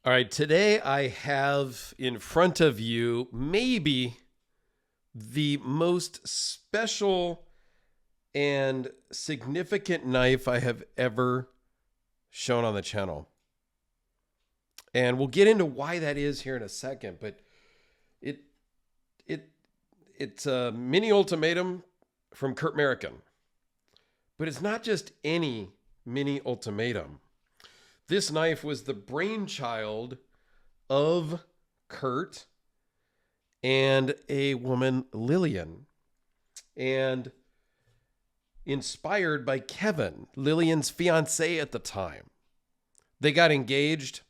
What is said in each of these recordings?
All right, today I have in front of you maybe the most special and significant knife I have ever shown on the channel. And we'll get into why that is here in a second, but it it it's a mini ultimatum from Kurt Merriken. But it's not just any mini ultimatum. This knife was the brainchild of Kurt and a woman, Lillian, and inspired by Kevin, Lillian's fiance at the time. They got engaged.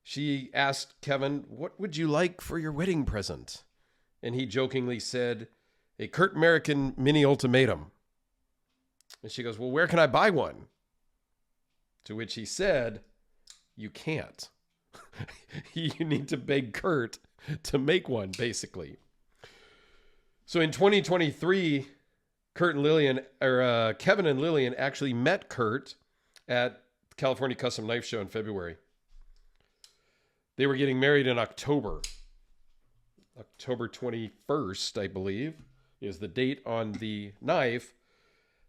She asked Kevin, "What would you like for your wedding present?" And he jokingly said, "A Kurt Merriken mini ultimatum." And she goes, "Well, where can I buy one?" To which he said, "You can't. You need to beg Kurt to make one," basically. So in 2023, Kevin and Lillian actually met Kurt at the California Custom Knife Show in February. They were getting married in October. October 21st, I believe, is the date on the knife.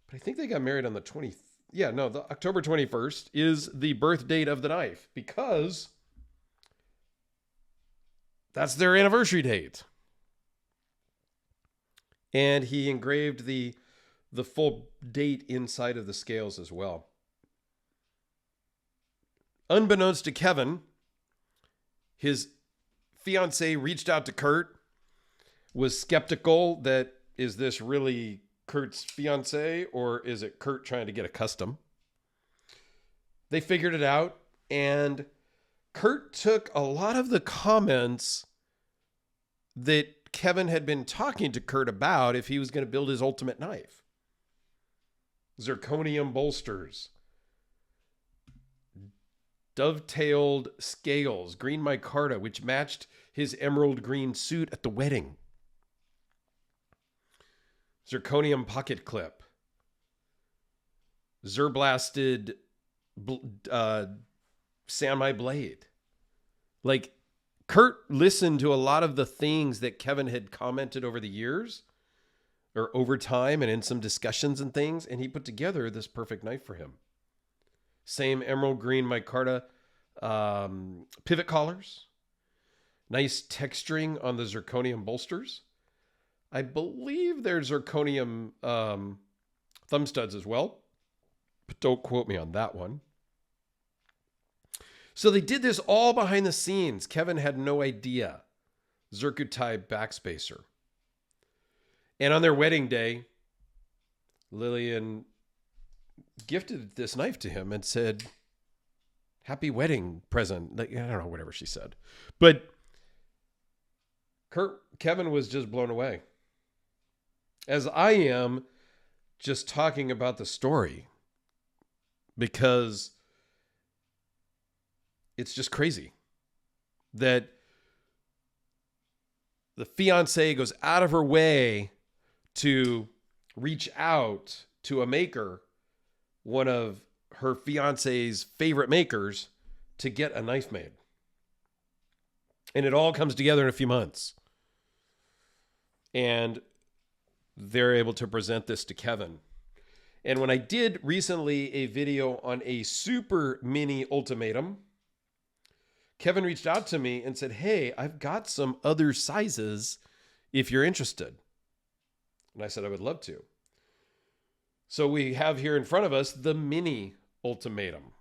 But I think they got married on the 20th. Yeah, no, the October 21st is the birth date of the knife because that's their anniversary date. And he engraved the full date inside of the scales as well. Unbeknownst to Kevin, his fiance reached out to Kurt, was skeptical that, is this really Kurt's fiance or is it Kurt trying to get a custom? They figured it out, and Kurt took a lot of the comments that Kevin had been talking to Kurt about if he was going to build his ultimate knife. Zirconium bolsters, dovetailed scales, green micarta, which matched his emerald green suit at the wedding. Zirconium pocket clip. Zurblasted Samurai blade. Like, Kurt listened to a lot of the things that Kevin had commented over the years, or over time and in some discussions and things, and he put together this perfect knife for him. Same emerald green micarta pivot collars. Nice texturing on the zirconium bolsters. I believe there's zirconium thumb studs as well, but don't quote me on that one. So they did this all behind the scenes. Kevin had no idea. Zircuti backspacer. And on their wedding day, Lillian gifted this knife to him and said, "Happy wedding present." Like, I don't know, whatever she said. But Kevin was just blown away. As I am just talking about the story, because it's just crazy that the fiance goes out of her way to reach out to a maker, one of her fiance's favorite makers, to get a knife made. And it all comes together in a few months. And they're able to present this to Kevin. And when I did recently a video on a super mini ultimatum, Kevin reached out to me and said, "Hey, I've got some other sizes if you're interested." And I said, "I would love to." So we have here in front of us the mini ultimatum.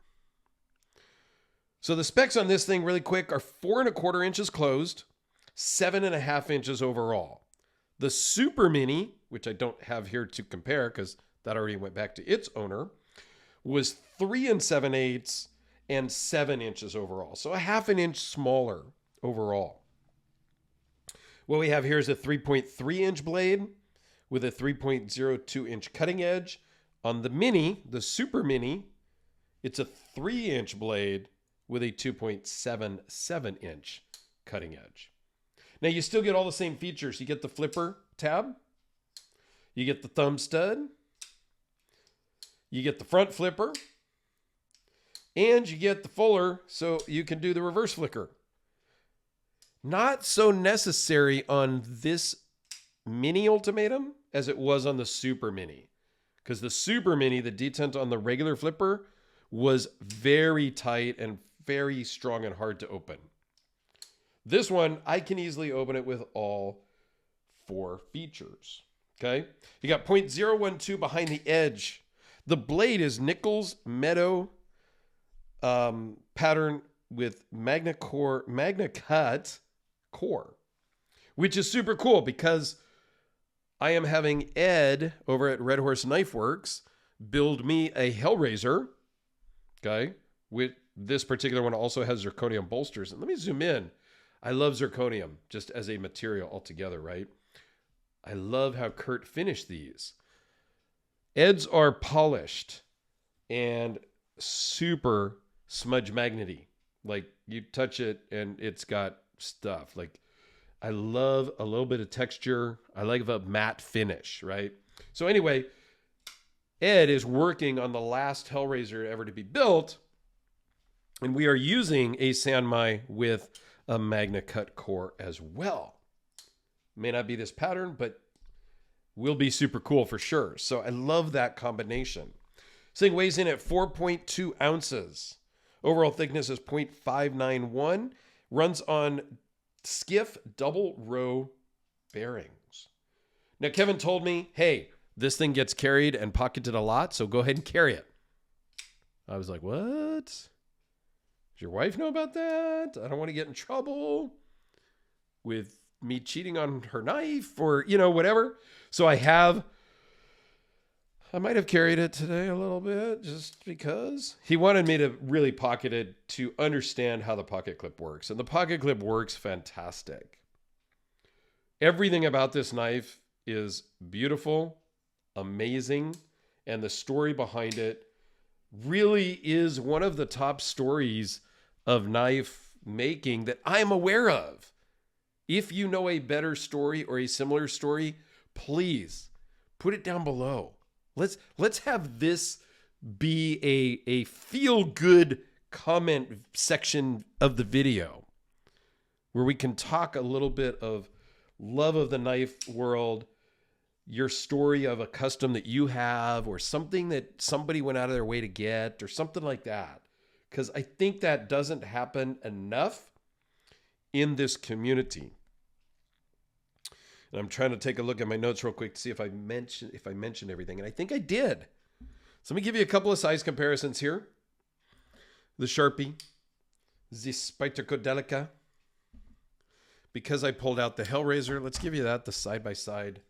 So the specs on this thing really quick are 4¼ inches closed, 7½ inches overall. The super mini, which I don't have here to compare because that already went back to its owner, was 3 7/8 and 7 inches overall. So a ½ inch smaller overall. What we have here is a 3.3 inch blade with a 3.02 inch cutting edge. On the mini, the super mini, it's a 3 inch blade with a 2.77 inch cutting edge. Now you still get all the same features. You get the flipper tab. You get the thumb stud. You get the front flipper. And you get the fuller so you can do the reverse flicker. Not so necessary on this mini Ultimatum as it was on the Super Mini. Because the Super Mini, the detent on the regular flipper, was very tight and very strong and hard to open. This one, I can easily open it with all 4 features. Okay? You got 0.012 behind the edge. The blade is Nichols Meadow pattern with Magna Cut core, which is super cool because I am having Ed over at Red Horse Knife Works build me a Hellraiser. Okay? With this particular one also has zirconium bolsters. And let me zoom in. I love zirconium just as a material altogether, right? I love how Kurt finished these. Ed's are polished and super smudge magnety. Like you touch it and it's got stuff. Like I love a little bit of texture. I like a matte finish, right? So anyway, Ed is working on the last Hellraiser ever to be built. And we are using a Sanmai with a Magna Cut core as well. May not be this pattern, but will be super cool for sure. So I love that combination. This thing weighs in at 4.2 ounces. Overall thickness is 0.591. Runs on skiff double row bearings. Now, Kevin told me, hey, this thing gets carried and pocketed a lot, so go ahead and carry it. I was like, what? Does your wife know about that? I don't want to get in trouble with me cheating on her knife or, whatever. So I might have carried it today a little bit just because he wanted me to really pocket it to understand how the pocket clip works. And the pocket clip works fantastic. Everything about this knife is beautiful, amazing, and the story behind it really is one of the top stories of knife making that I'm aware of. If you know a better story or a similar story, please put it down below. Let's have this be a feel-good comment section of the video where we can talk a little bit of love of the knife world, your story of a custom that you have or something that somebody went out of their way to get or something like that. Because I think that doesn't happen enough in this community. And I'm trying to take a look at my notes real quick to see if I mentioned everything. And I think I did. So let me give you a couple of size comparisons here. The Sharpie, the Spytocodelica. Because I pulled out the Hellraiser, let's give you that, the side-by-side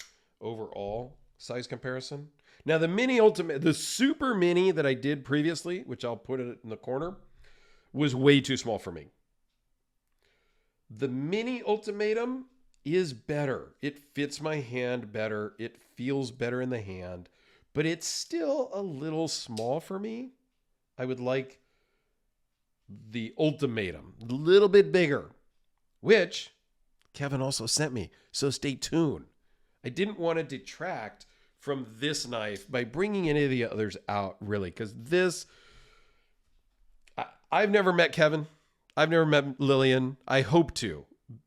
overall size comparison. Now the mini ultimate, the super mini that I did previously, which I'll put it in the corner, was way too small for me. The mini Ultimatum is better. It fits my hand better. It feels better in the hand, but it's still a little small for me. I would like the Ultimatum, a little bit bigger, which Kevin also sent me. So stay tuned. I didn't want to detract from this knife by bringing any of the others out, really, because this, I've never met Kevin. I've never met Lillian. I hope to.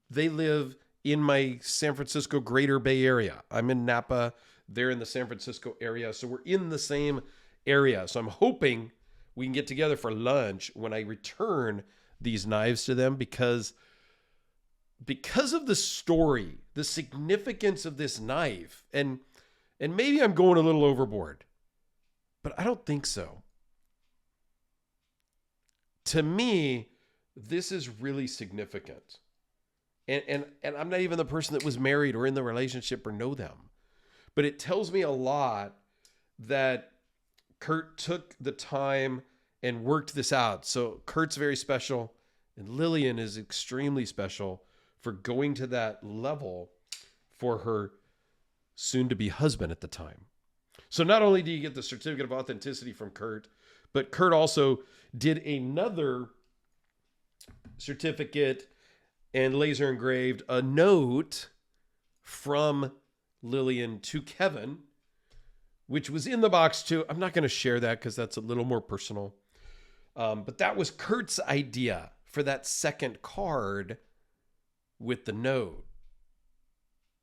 They live in my San Francisco Greater Bay Area. I'm in Napa. They're in the San Francisco area. So we're in the same area. So I'm hoping we can get together for lunch when I return these knives to them because of the story, the significance of this knife. And maybe I'm going a little overboard, but I don't think so. To me, this is really significant. And I'm not even the person that was married or in the relationship or know them. But it tells me a lot that Kurt took the time and worked this out. So Kurt's very special and Lillian is extremely special for going to that level for her soon-to-be husband at the time. So not only do you get the certificate of authenticity from Kurt, but Kurt also did another certificate and laser engraved a note from Lillian to Kevin, which was in the box too. I'm not going to share that because that's a little more personal. But that was Kurt's idea for that second card with the node.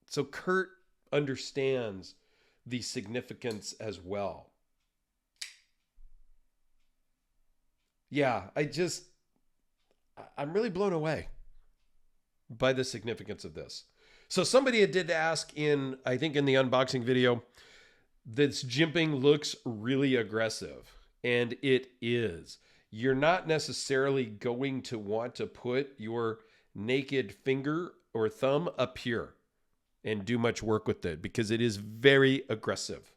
So Kurt understands the significance as well. Yeah, I'm really blown away by the significance of this. So somebody did ask I think in the unboxing video, this jimping looks really aggressive, and it is. You're not necessarily going to want to put your naked finger or thumb up here and do much work with it because it is very aggressive.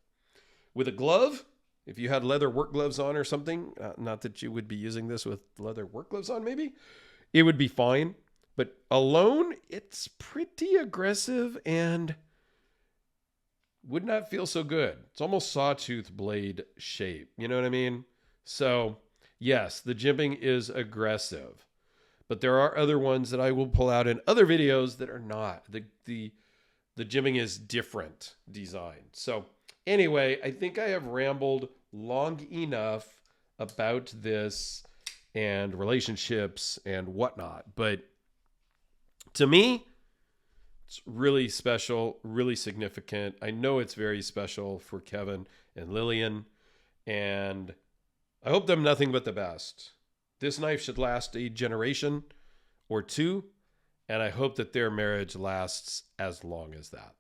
With a glove, if you had leather work gloves on or something, not that you would be using this with leather work gloves on maybe, it would be fine. But alone, it's pretty aggressive and would not feel so good. It's almost sawtooth blade shape. You know what I mean? So yes, the jimping is aggressive, but there are other ones that I will pull out in other videos that are not. The jimping is different design. So anyway, I think I have rambled long enough about this and relationships and whatnot, but to me, it's really special, really significant. I know it's very special for Kevin and Lillian, and I hope them nothing but the best. This knife should last a generation or two, and I hope that their marriage lasts as long as that.